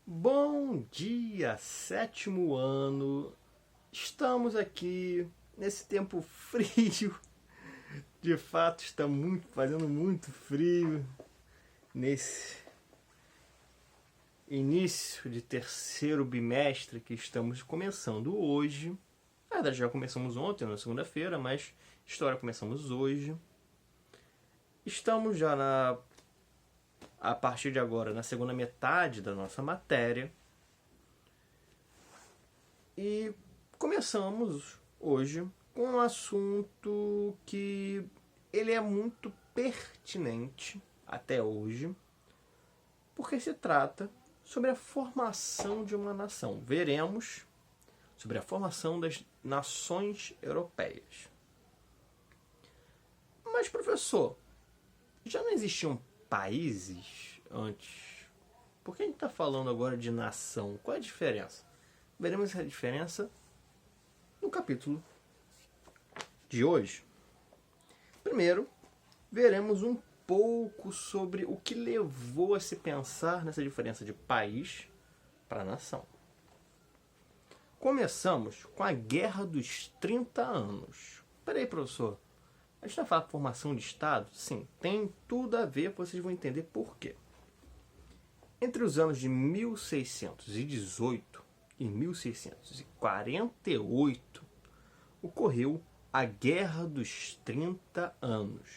Bom dia, sétimo ano. Estamos aqui nesse tempo frio. De fato, está fazendo muito frio nesse início de terceiro bimestre que estamos começando hoje. Na verdade, já começamos ontem, na segunda-feira, mas história começamos hoje. Estamos já a partir de agora na segunda metade da nossa matéria. E começamos hoje com um assunto que ele é muito pertinente até hoje, porque se trata sobre a formação de uma nação. Veremos sobre a formação das nações europeias. Mas, professor, já não existiam países antes? Por que a gente está falando agora de nação? Qual é a diferença? Veremos essa diferença no capítulo de hoje. Primeiro, veremos um pouco sobre o que levou a se pensar nessa diferença de país para nação. Começamos com a Guerra dos 30 Anos. Peraí, professor. A gente vai falar de formação de Estado? Sim, tem tudo a ver, vocês vão entender por quê. Entre os anos de 1618 e 1648, ocorreu a Guerra dos 30 Anos,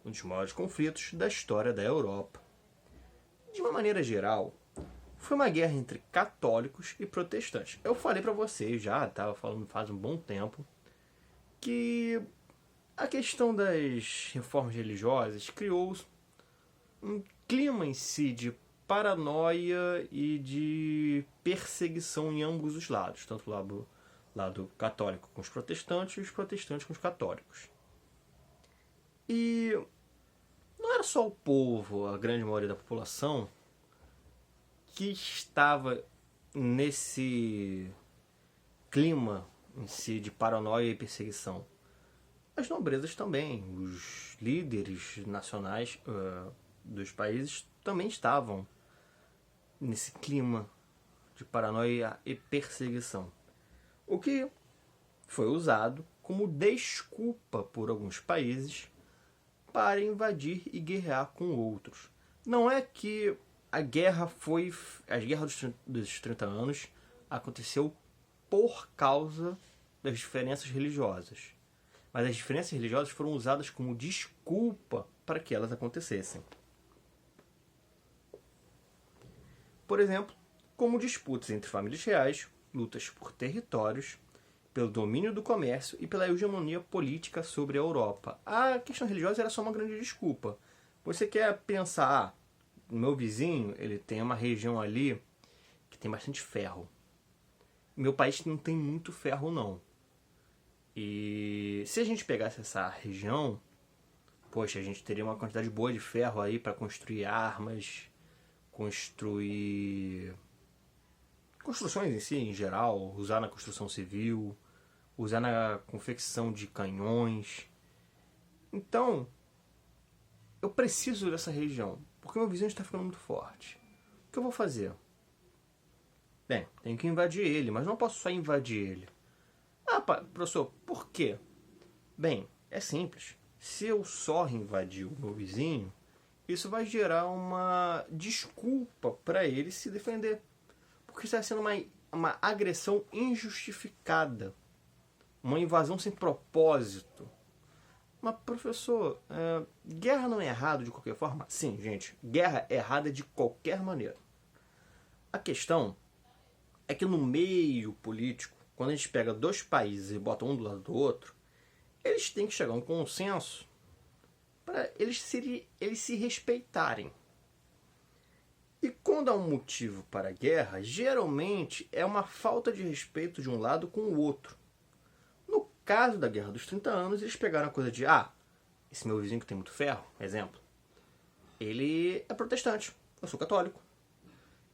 um dos maiores conflitos da história da Europa. De uma maneira geral, foi uma guerra entre católicos e protestantes. Eu falei para vocês já, estava falando faz um bom tempo, que a questão das reformas religiosas criou um clima em si de paranoia e de perseguição em ambos os lados, tanto o lado católico com os protestantes e os protestantes com os católicos. E não era só o povo, a grande maioria da população, que estava nesse clima em si de paranoia e perseguição. As nobrezas também, os líderes nacionais dos países também estavam nesse clima de paranoia e perseguição. O que foi usado como desculpa por alguns países para invadir e guerrear com outros. Não é que a guerra dos 30 anos aconteceu por causa das diferenças religiosas. Mas as diferenças religiosas foram usadas como desculpa para que elas acontecessem. Por exemplo, como disputas entre famílias reais, lutas por territórios, pelo domínio do comércio e pela hegemonia política sobre a Europa. A questão religiosa era só uma grande desculpa. Você quer pensar, o meu vizinho ele tem uma região ali que tem bastante ferro. Meu país não tem muito ferro, não. E se a gente pegasse essa região, poxa, a gente teria uma quantidade boa de ferro aí para construir armas, construir construções em si, em geral, usar na construção civil, usar na confecção de canhões. Então, eu preciso dessa região, porque meu vizinho está ficando muito forte. O que eu vou fazer? Bem, tenho que invadir ele, mas não posso só invadir ele. Ah, professor, por quê? Bem, é simples. Se eu só invadir o meu vizinho, isso vai gerar uma desculpa para ele se defender. Porque está sendo uma agressão injustificada. Uma invasão sem propósito. Mas, professor, guerra não é errado de qualquer forma? Sim, gente, guerra é errada de qualquer maneira. A questão é que no meio político, quando a gente pega dois países e bota um do lado do outro, eles têm que chegar a um consenso para eles se respeitarem. E quando há um motivo para a guerra, geralmente é uma falta de respeito de um lado com o outro. No caso da Guerra dos 30 Anos, eles pegaram a coisa de esse meu vizinho que tem muito ferro, exemplo, ele é protestante, eu sou católico.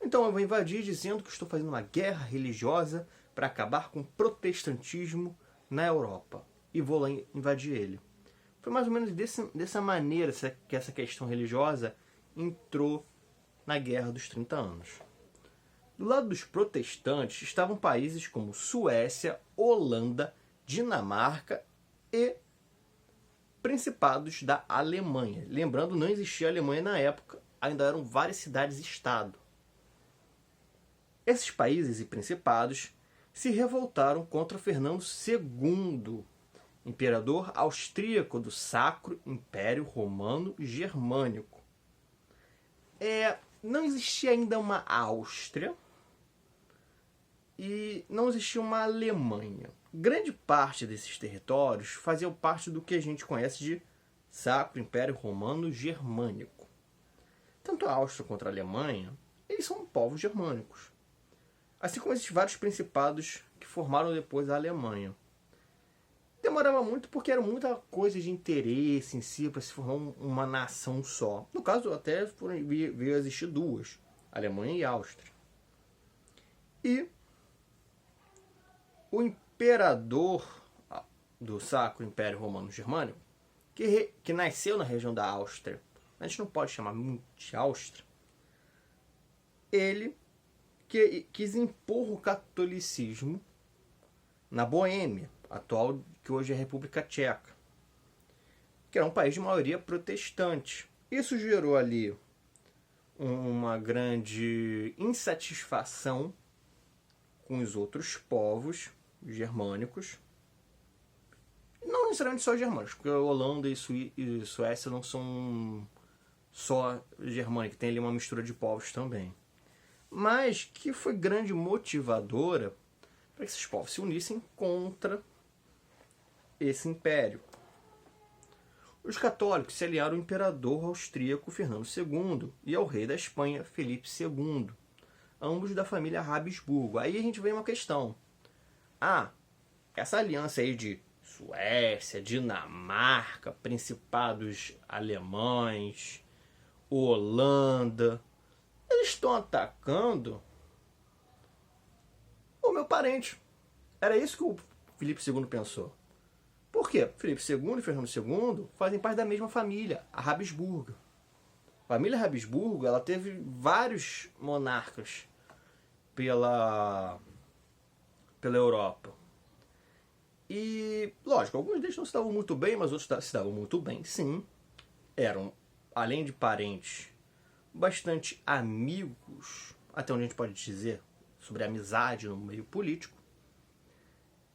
Então eu vou invadir dizendo que estou fazendo uma guerra religiosa para acabar com o protestantismo na Europa. E vou lá invadir ele. Foi mais ou menos dessa maneira que essa questão religiosa entrou na Guerra dos 30 Anos. Do lado dos protestantes estavam países como Suécia, Holanda, Dinamarca e principados da Alemanha. Lembrando, não existia Alemanha na época, ainda eram várias cidades-estado. Esses países e principados se revoltaram contra Fernando II, imperador austríaco do Sacro Império Romano Germânico. Não existia ainda uma Áustria e não existia uma Alemanha. Grande parte desses territórios faziam parte do que a gente conhece de Sacro Império Romano Germânico. Tanto a Áustria quanto a Alemanha, eles são povos germânicos. Assim como existem vários principados que formaram depois a Alemanha. Demorava muito porque era muita coisa de interesse em si para se formar uma nação só. No caso, até veio a existir duas, Alemanha e Áustria. E o imperador do Sacro Império Romano Germânico, que nasceu na região da Áustria, a gente não pode chamar muito de Áustria, ele quis impor o catolicismo na Boêmia, atual que hoje é a República Tcheca, que era um país de maioria protestante. Isso gerou ali uma grande insatisfação com os outros povos germânicos. Não necessariamente só germânicos, porque a Holanda e Suécia não são só germânicos, tem ali uma mistura de povos também. Mas que foi grande motivadora para que esses povos se unissem contra esse império. Os católicos se aliaram ao imperador austríaco Fernando II e ao rei da Espanha Felipe II, ambos da família Habsburgo. Aí a gente vem uma questão. Essa aliança aí de Suécia, Dinamarca, principados alemães, Holanda, eles estão atacando o meu parente. Era isso que o Felipe II pensou. Por quê? Felipe II e Fernando II fazem parte da mesma família, a Habsburgo. A família Habsburgo, ela teve vários monarcas pela Europa. E, lógico, alguns deles não se davam muito bem, mas outros se davam muito bem, sim. Eram, além de parentes, bastante amigos, até onde a gente pode dizer, sobre amizade no meio político.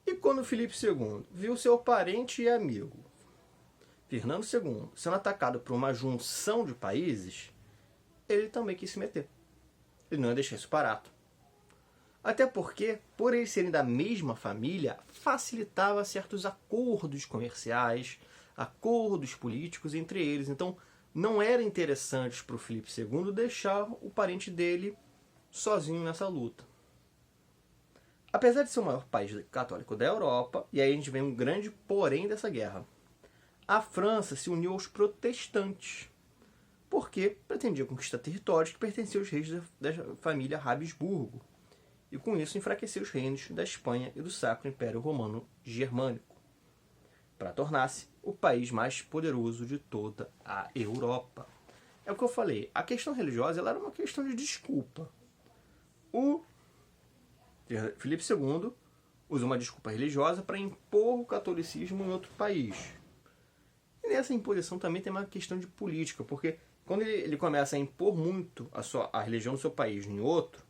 E quando Filipe II viu seu parente e amigo, Fernando II, sendo atacado por uma junção de países, ele também quis se meter. Ele não ia deixar isso barato. Até porque, por eles serem da mesma família, facilitava certos acordos comerciais, acordos políticos entre eles. Então, não era interessante para o Filipe II deixar o parente dele sozinho nessa luta. Apesar de ser o maior país católico da Europa, e aí a gente vê um grande porém dessa guerra, a França se uniu aos protestantes, porque pretendia conquistar territórios que pertenciam aos reis da família Habsburgo, e com isso enfraquecer os reinos da Espanha e do Sacro Império Romano Germânico, para tornar-se o país mais poderoso de toda a Europa. É o que eu falei, a questão religiosa ela era uma questão de desculpa. O Filipe II usa uma desculpa religiosa para impor o catolicismo em outro país. E nessa imposição também tem uma questão de política, porque quando ele começa a impor muito a religião do seu país em outro,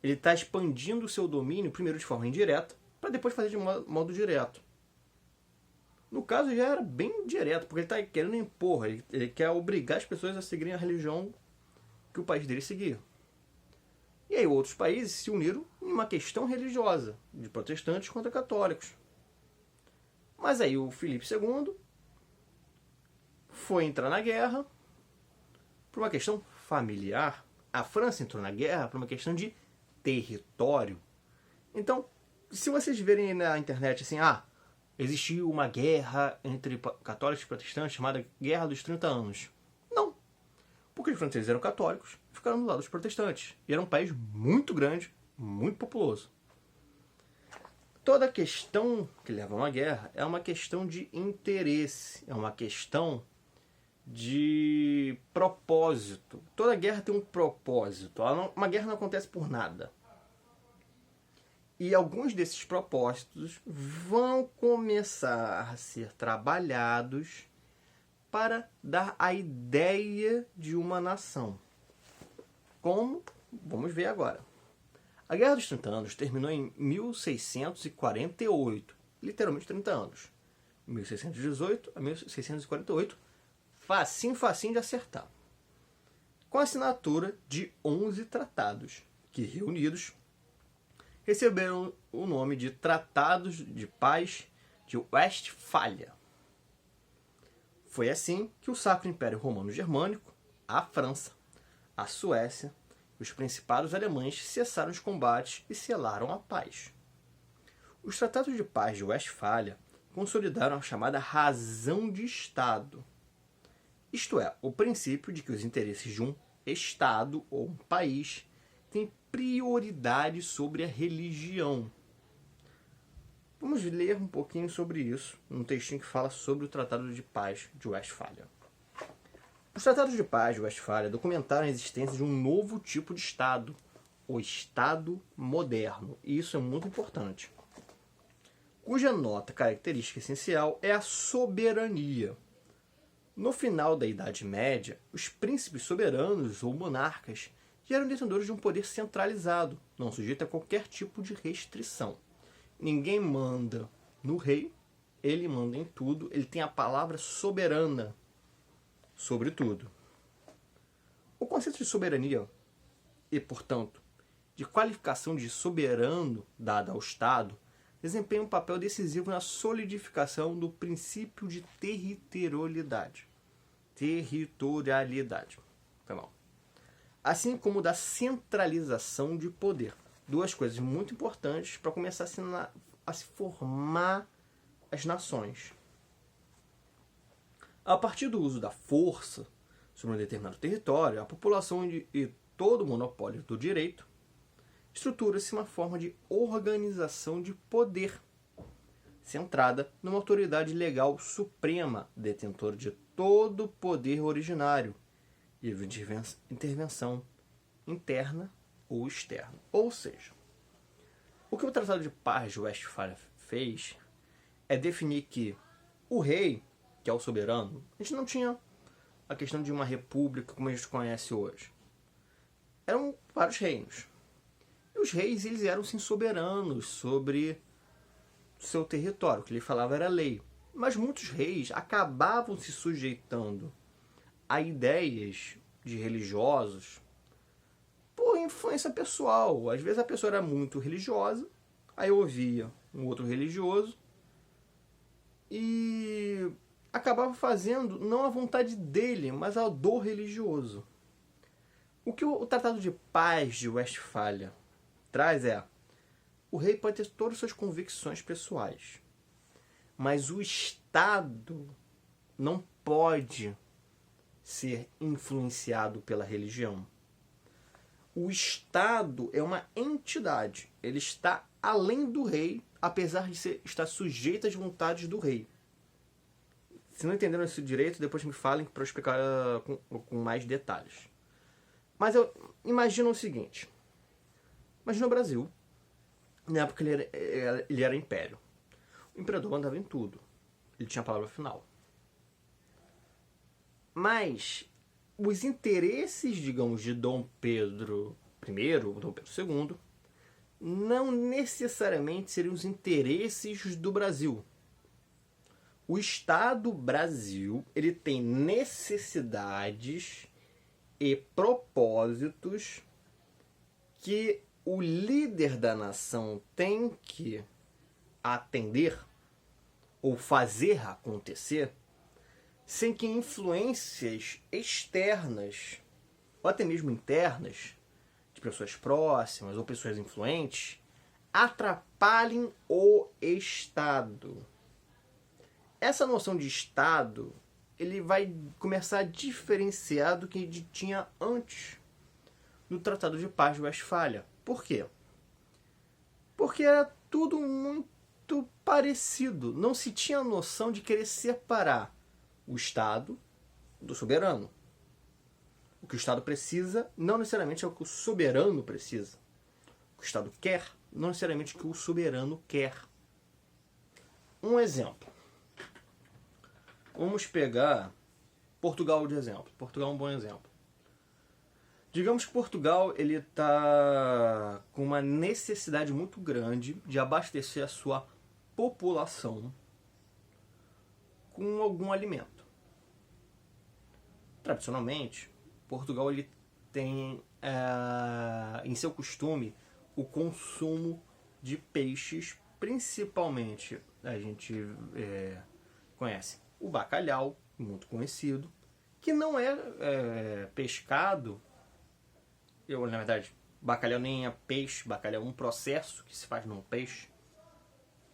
ele está expandindo o seu domínio, primeiro de forma indireta, para depois fazer de modo direto. No caso já era bem direto, porque ele está querendo impor, ele quer obrigar as pessoas a seguirem a religião que o país dele seguia. E aí outros países se uniram em uma questão religiosa, de protestantes contra católicos. Mas aí o Filipe II foi entrar na guerra por uma questão familiar. A França entrou na guerra por uma questão de território. Então, se vocês verem na internet assim, existiu uma guerra entre católicos e protestantes chamada Guerra dos 30 Anos. Não. Porque os franceses eram católicos, ficaram do lado dos protestantes. E era um país muito grande, muito populoso. Toda questão que leva a uma guerra é uma questão de interesse, é uma questão de propósito. Toda guerra tem um propósito. Uma guerra não acontece por nada. E alguns desses propósitos vão começar a ser trabalhados para dar a ideia de uma nação. Como? Vamos ver agora. A Guerra dos 30 Anos terminou em 1648, literalmente 30 anos. 1618 a 1648, facinho de acertar. Com a assinatura de 11 tratados, que reunidos receberam o nome de Tratados de Paz de Westfália. Foi assim que o Sacro Império Romano Germânico, a França, a Suécia e os principados alemães cessaram os combates e selaram a paz. Os Tratados de Paz de Westfália consolidaram a chamada razão de Estado, isto é, o princípio de que os interesses de um Estado ou um país têm prioridade sobre a religião. Vamos ler um pouquinho sobre isso, num textinho que fala sobre o Tratado de Paz de Westfália. Os Tratados de Paz de Westfália documentaram a existência de um novo tipo de Estado, o Estado moderno, e isso é muito importante, cuja nota característica essencial é a soberania. No final da Idade Média, os príncipes soberanos ou monarcas já eram detentores de um poder centralizado, não sujeito a qualquer tipo de restrição. Ninguém manda no rei, ele manda em tudo, ele tem a palavra soberana sobre tudo. O conceito de soberania e, portanto, de qualificação de soberano dada ao Estado desempenha um papel decisivo na solidificação do princípio de territorialidade. Foi mal. Assim como da centralização de poder. Duas coisas muito importantes para começar a se formar as nações. A partir do uso da força sobre um determinado território, a população e todo o monopólio do direito estrutura-se uma forma de organização de poder, centrada numa autoridade legal suprema, detentora de todo o poder originário, e de intervenção interna ou externa. Ou seja, o que o Tratado de Paz de Westfália fez é definir que o rei, que é o soberano, a gente não tinha a questão de uma república como a gente conhece hoje. Eram vários reinos. E os reis, eles eram sim soberanos sobre seu território. O que ele falava era lei. Mas muitos reis acabavam se sujeitando a ideias de religiosos por influência pessoal. Às vezes a pessoa era muito religiosa, aí ouvia um outro religioso e acabava fazendo não a vontade dele, mas a do religioso. O que o Tratado de Paz de Westfália traz é: o rei pode ter todas as suas convicções pessoais, mas o Estado não pode ser influenciado pela religião. O Estado é uma entidade. Ele está além do rei, apesar de estar sujeito às vontades do rei. Se não entenderam isso direito, depois me falem para eu explicar com mais detalhes. Mas eu imagino o seguinte. Imagina o Brasil. Na época ele era império. O imperador mandava em tudo. Ele tinha a palavra final. Mas os interesses, digamos, de Dom Pedro I, Dom Pedro II, não necessariamente seriam os interesses do Brasil. O Estado Brasil, ele tem necessidades e propósitos que o líder da nação tem que atender ou fazer acontecer sem que influências externas ou até mesmo internas de pessoas próximas ou pessoas influentes atrapalhem o Estado. Essa noção de Estado, ele vai começar a diferenciar do que tinha antes do Tratado de Paz de Westfália. Por quê? Porque era tudo muito parecido. Não se tinha a noção de querer separar o Estado do soberano. O que o Estado precisa não necessariamente é o que o soberano precisa. O que o Estado quer não necessariamente o que o soberano quer. Um exemplo. Vamos pegar Portugal de exemplo. Portugal é um bom exemplo. Digamos que Portugal ele está com uma necessidade muito grande de abastecer a sua população com algum alimento. Tradicionalmente, Portugal ele tem em seu costume o consumo de peixes, principalmente a gente conhece o bacalhau, muito conhecido, que não é pescado. Na verdade, bacalhau nem é peixe, bacalhau é um processo que se faz num peixe.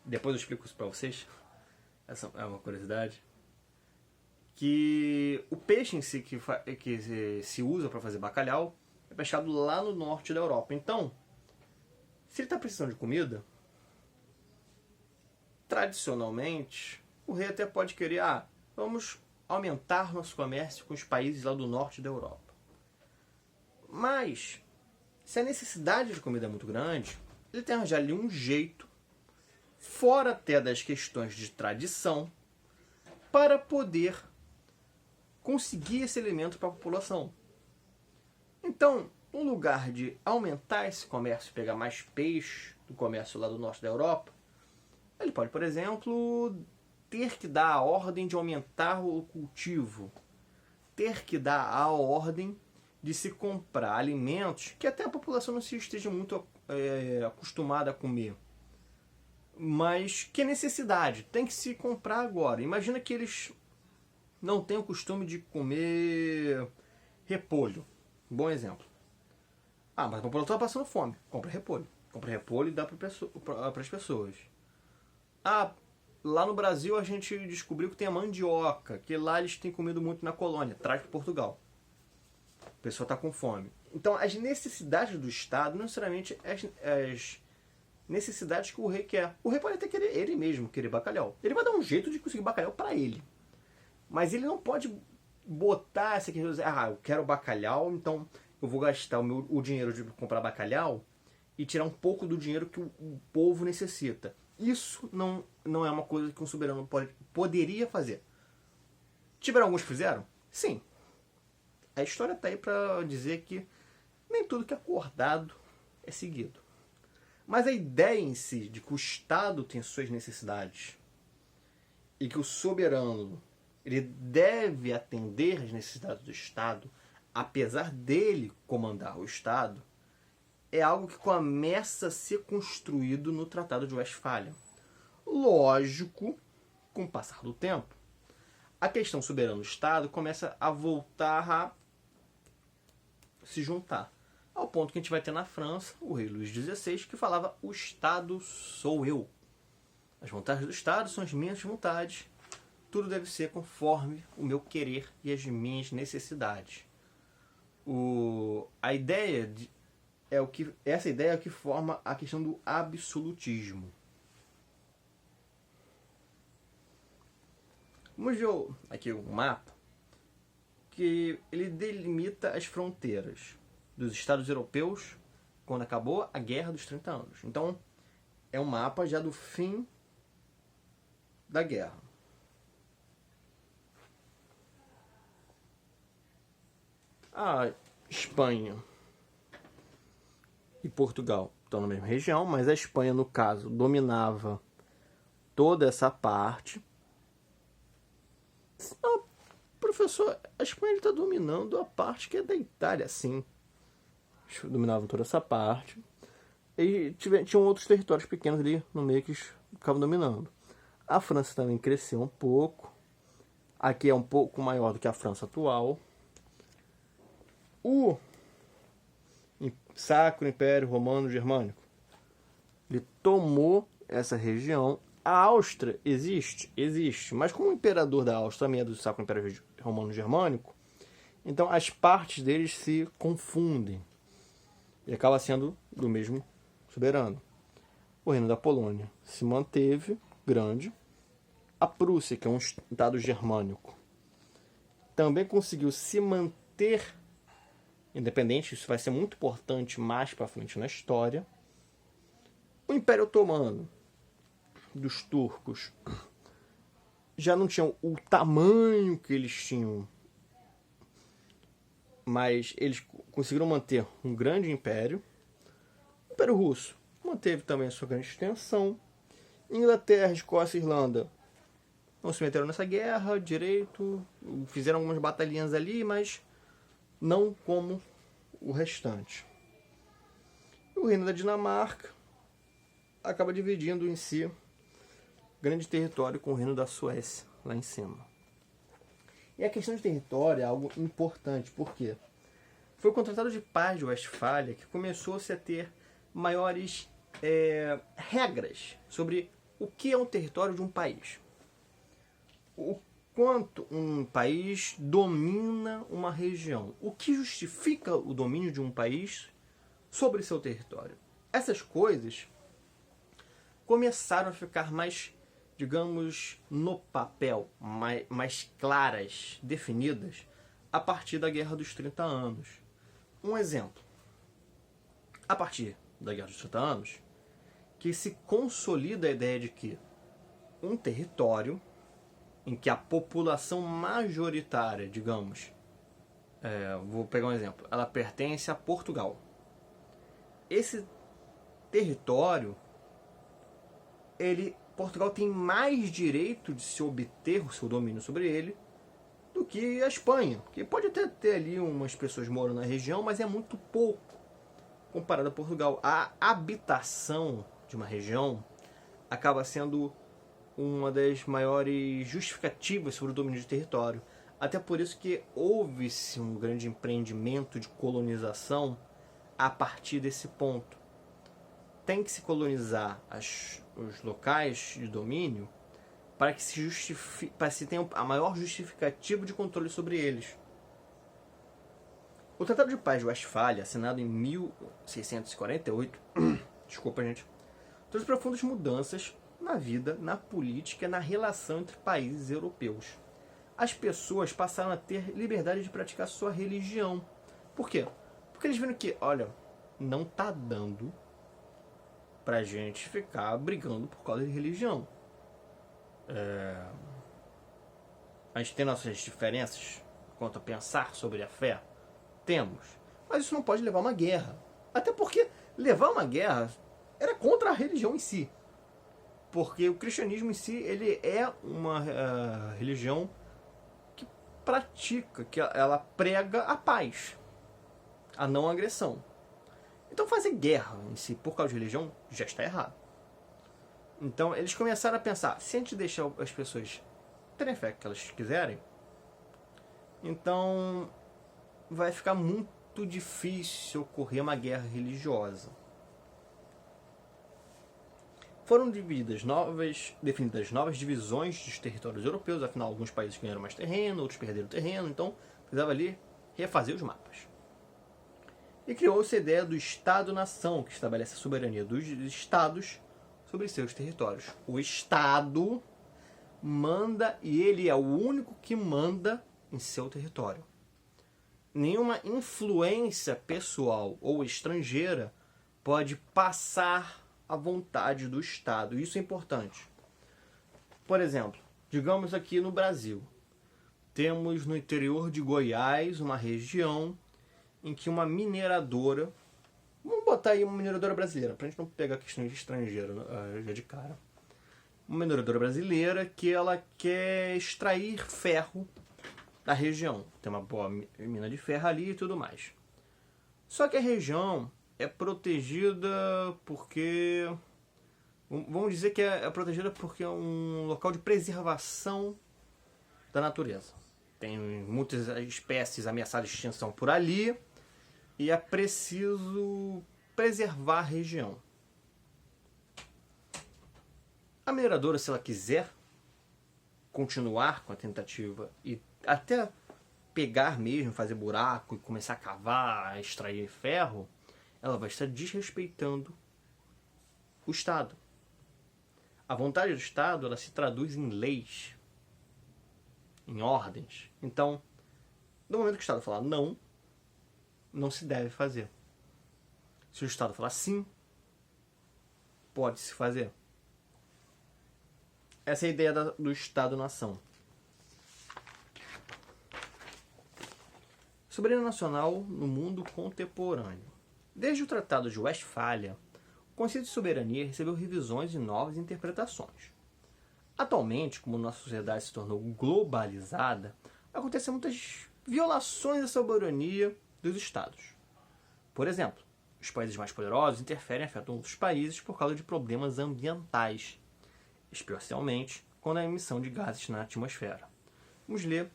Depois eu explico isso para vocês. Essa é uma curiosidade. Que o peixe em si que se usa para fazer bacalhau é pescado lá no norte da Europa. Então, se ele está precisando de comida, tradicionalmente, o rei até pode querer, vamos aumentar nosso comércio com os países lá do norte da Europa. Mas, se a necessidade de comida é muito grande, ele tem que arranjar ali um jeito, fora até das questões de tradição, para poder conseguir esse alimento para a população. Então, no lugar de aumentar esse comércio e pegar mais peixe do comércio lá do norte da Europa, ele pode, por exemplo, ter que dar a ordem de aumentar o cultivo, ter que dar a ordem de se comprar alimentos que até a população não se esteja muito acostumada a comer. Mas que necessidade? Tem que se comprar agora. Imagina que eles não têm o costume de comer repolho. Bom exemplo. Mas a população está passando fome. Compra repolho. Compra repolho e dá para as pessoas. Lá no Brasil a gente descobriu que tem a mandioca, que lá eles têm comido muito na colônia. Traz para Portugal. A pessoa está com fome. Então, as necessidades do Estado, não necessariamente as necessidades que o rei quer. O rei pode até querer ele mesmo querer bacalhau. Ele vai dar um jeito de conseguir bacalhau para ele. Mas ele não pode botar essa questão de dizer, eu quero bacalhau, então eu vou gastar o dinheiro de comprar bacalhau e tirar um pouco do dinheiro que o povo necessita. Isso não é uma coisa que um soberano poderia fazer. Tiveram alguns que fizeram? Sim. A história está aí para dizer que nem tudo que é acordado é seguido. Mas a ideia em si de que o Estado tem suas necessidades e que o soberano ele deve atender às necessidades do Estado, apesar dele comandar o Estado, é algo que começa a ser construído no Tratado de Westfália. Lógico, com o passar do tempo, a questão soberano-Estado começa a voltar a se juntar. Ao ponto que a gente vai ter na França o rei Luís XVI, que falava: o Estado sou eu. As vontades do Estado são as minhas vontades. Tudo deve ser conforme o meu querer e as minhas necessidades. Essa ideia é o que forma a questão do absolutismo. Vamos ver aqui um mapa que ele delimita as fronteiras dos Estados europeus quando acabou a Guerra dos 30 anos. Então, é um mapa já do fim da guerra. A Espanha e Portugal estão na mesma região, mas a Espanha, no caso, dominava toda essa parte. Professor, a Espanha está dominando a parte que é da Itália, sim. Dominavam toda essa parte. E tinham outros territórios pequenos ali no meio que ficavam dominando. A França também cresceu um pouco. Aqui é um pouco maior do que a França atual. O Sacro Império Romano Germânico, ele tomou essa região. A Áustria existe, mas como o imperador da Áustria também é do Sacro Império Romano Germânico, então as partes deles se confundem e acaba sendo do mesmo soberano. O reino da Polônia se manteve grande. A Prússia, que é um estado germânico, também conseguiu se manter independente. Isso vai ser muito importante mais para frente na história. O Império Otomano dos turcos já não tinham o tamanho que eles tinham, mas eles conseguiram manter um grande império. O Império Russo manteve também a sua grande extensão. Inglaterra, Escócia e Irlanda não se meteram nessa guerra direito, fizeram algumas batalhinhas ali, mas não como o restante. O reino da Dinamarca acaba dividindo em si grande território com o reino da Suécia, lá em cima. E a questão de território é algo importante, porque foi o Tratado de Paz de Westfália que começou-se a ter maiores regras sobre o que é um território de um país. O quanto um país domina uma região. O que justifica o domínio de um país sobre seu território. Essas coisas começaram a ficar mais, digamos, no papel, mais claras, definidas, a partir da Guerra dos 30 Anos. Um exemplo. A partir da Guerra dos 30 Anos, que se consolida a ideia de que um território em que a população majoritária, digamos, vou pegar um exemplo, ela pertence a Portugal. Esse território, Portugal tem mais direito de se obter o seu domínio sobre ele do que a Espanha, que pode até ter ali umas pessoas morando na região, mas é muito pouco comparado a Portugal. A habitação de uma região acaba sendo uma das maiores justificativas sobre o domínio de território. Até por isso que houve-se um grande empreendimento de colonização a partir desse ponto. Tem que se colonizar os locais de domínio para que se tenha a maior justificativa de controle sobre eles. O Tratado de Paz de Westfália, assinado em 1648, desculpa, gente, trouxe profundas mudanças na vida, na política, na relação entre países europeus. As pessoas passaram a ter liberdade de praticar sua religião. Por quê? Porque eles viram que, olha, não tá dando pra gente ficar brigando por causa de religião. A gente tem nossas diferenças quanto a pensar sobre a fé? Temos. Mas isso não pode levar a uma guerra. Até porque levar a uma guerra era contra a religião em si. Porque o cristianismo em si, ele é uma religião que pratica, que ela prega a paz, a não agressão. Então fazer guerra em si por causa de religião já está errado. Então eles começaram a pensar, se a gente deixar as pessoas terem a fé que elas quiserem, então vai ficar muito difícil ocorrer uma guerra religiosa. Foram definidas novas divisões dos territórios europeus, afinal alguns países ganharam mais terreno, outros perderam terreno, então precisava ali refazer os mapas. E criou-se a ideia do Estado-nação, que estabelece a soberania dos estados sobre seus territórios. O Estado manda e ele é o único que manda em seu território. Nenhuma influência pessoal ou estrangeira pode passar a vontade do Estado. Isso é importante. Por exemplo, digamos aqui no Brasil, temos no interior de Goiás uma região em que uma mineradora, vamos botar aí uma mineradora brasileira, para a gente não pegar questões de estrangeiro já de cara. Uma mineradora brasileira que ela quer extrair ferro da região. Tem uma boa mina de ferro ali e tudo mais. Só que a região é protegida porque, vamos dizer que é protegida porque é um local de preservação da natureza. Tem muitas espécies ameaçadas de extinção por ali e é preciso preservar a região. A mineradora, se ela quiser continuar com a tentativa e até pegar mesmo, fazer buraco e começar a cavar, a extrair ferro, ela vai estar desrespeitando o Estado. A vontade do Estado, ela se traduz em leis, em ordens. Então, no momento que o Estado falar não, não se deve fazer. Se o Estado falar sim, pode se fazer? Essa é a ideia do Estado-nação. Soberania nacional no mundo contemporâneo. Desde o Tratado de Westfália, o conceito de soberania recebeu revisões e novas interpretações. Atualmente, como nossa sociedade se tornou globalizada, acontecem muitas violações da soberania dos Estados. Por exemplo, os países mais poderosos interferem e afetam outros países por causa de problemas ambientais, especialmente quando há emissão de gases na atmosfera. Vamos ler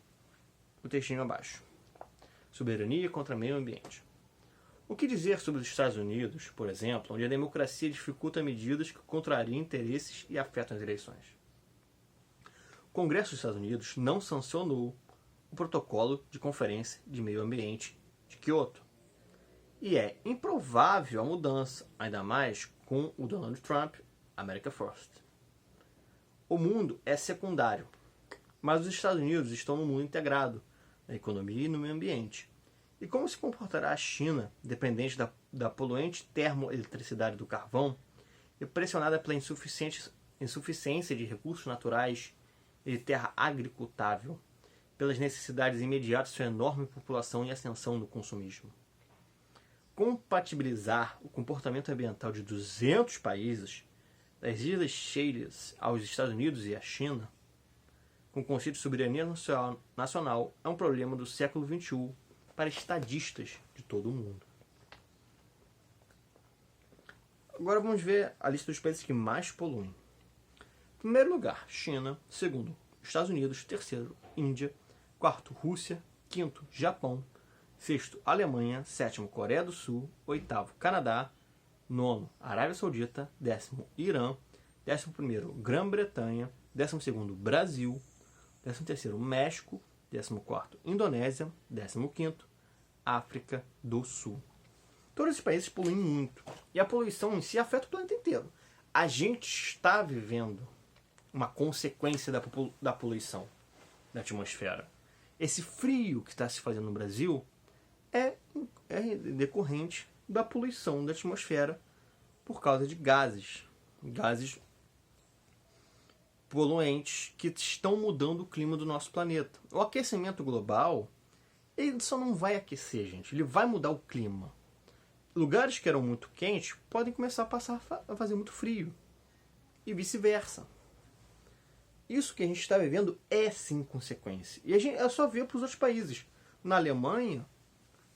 o textinho abaixo. Soberania contra meio ambiente. O que dizer sobre os Estados Unidos, por exemplo, onde a democracia dificulta medidas que contrariam interesses e afetam as eleições? O Congresso dos Estados Unidos não sancionou o Protocolo de Conferência de Meio Ambiente de Kyoto. E é improvável a mudança, ainda mais com o Donald Trump, America First. O mundo é secundário, mas os Estados Unidos estão no mundo integrado, na economia e no meio ambiente. E como se comportará a China, dependente da poluente termoeletricidade do carvão, e pressionada pela insuficiência de recursos naturais e de terra agricultável, pelas necessidades imediatas de sua enorme população e ascensão do consumismo? Compatibilizar o comportamento ambiental de 200 países, das Ilhas Seychelles aos Estados Unidos e à China, com o conceito de soberania nacional, é um problema do século XXI para estadistas de todo o mundo. Agora vamos ver a lista dos países que mais poluem. Em primeiro lugar, China. Segundo, Estados Unidos. Terceiro, Índia. Quarto, Rússia. Quinto, Japão. Sexto, Alemanha. Sétimo, Coreia do Sul. Oitavo, Canadá. Nono, Arábia Saudita. Décimo, Irã. 11º, Grã-Bretanha. 12º, Brasil. 13º, México. 14º, Indonésia. 15º, África do Sul. Todos esses países poluem muito. E a poluição em si afeta o planeta inteiro. A gente está vivendo uma consequência da poluição da atmosfera. Esse frio que está se fazendo no Brasil é decorrente da poluição da atmosfera por causa de gases poluentes que estão mudando o clima do nosso planeta. O aquecimento global, ele só não vai aquecer, gente. Ele vai mudar o clima. Lugares que eram muito quentes podem começar a fazer muito frio. E vice-versa. Isso que a gente está vivendo é sim consequência. E é só ver para os outros países. Na Alemanha,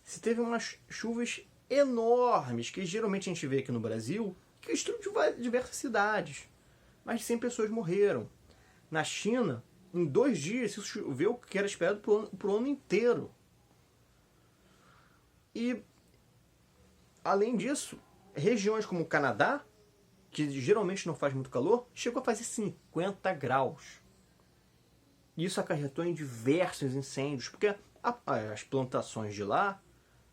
se teve umas chuvas enormes, que geralmente a gente vê aqui no Brasil, que destruiu diversas cidades. Mais de 100 pessoas morreram. Na China, em 2 dias, se choveu o que era esperado para o ano inteiro. E, além disso, regiões como o Canadá, que geralmente não faz muito calor, chegou a fazer 50 graus. Isso acarretou em diversos incêndios, porque as plantações de lá,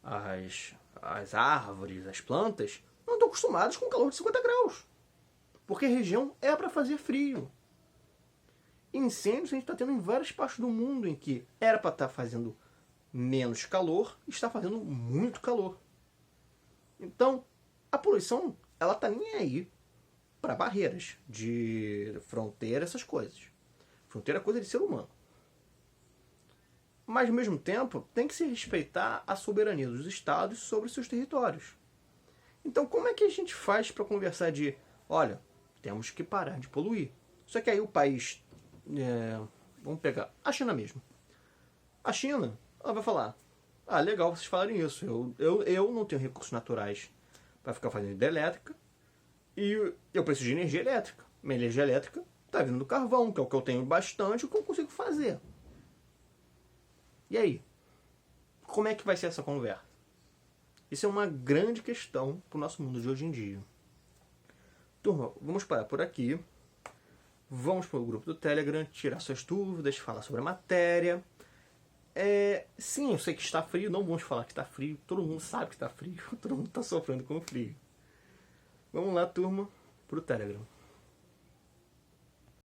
as árvores, as plantas, não estão acostumadas com calor de 50 graus. Porque a região é para fazer frio. Incêndios a gente está tendo em várias partes do mundo em que era para estar fazendo menos calor e está fazendo muito calor. Então, a poluição, ela está nem aí para barreiras de fronteira, essas coisas. Fronteira é coisa de ser humano. Mas, ao mesmo tempo, tem que se respeitar a soberania dos estados sobre seus territórios. Então, como é que a gente faz para conversar de, olha, temos que parar de poluir? Só que aí o país, vamos pegar a China mesmo. A China, ela vai falar, legal vocês falarem isso, eu não tenho recursos naturais para ficar fazendo hidrelétrica e eu preciso de energia elétrica. Minha energia elétrica está vindo do carvão, que é o que eu tenho bastante, o que eu consigo fazer. E aí? Como é que vai ser essa conversa? Isso é uma grande questão para o nosso mundo de hoje em dia. Turma, vamos parar por aqui. Vamos para o grupo do Telegram, tirar suas dúvidas, falar sobre a matéria. Sim, eu sei que está frio, não vamos falar que está frio. Todo mundo sabe que está frio, todo mundo está sofrendo com frio. Vamos lá, turma, para o Telegram.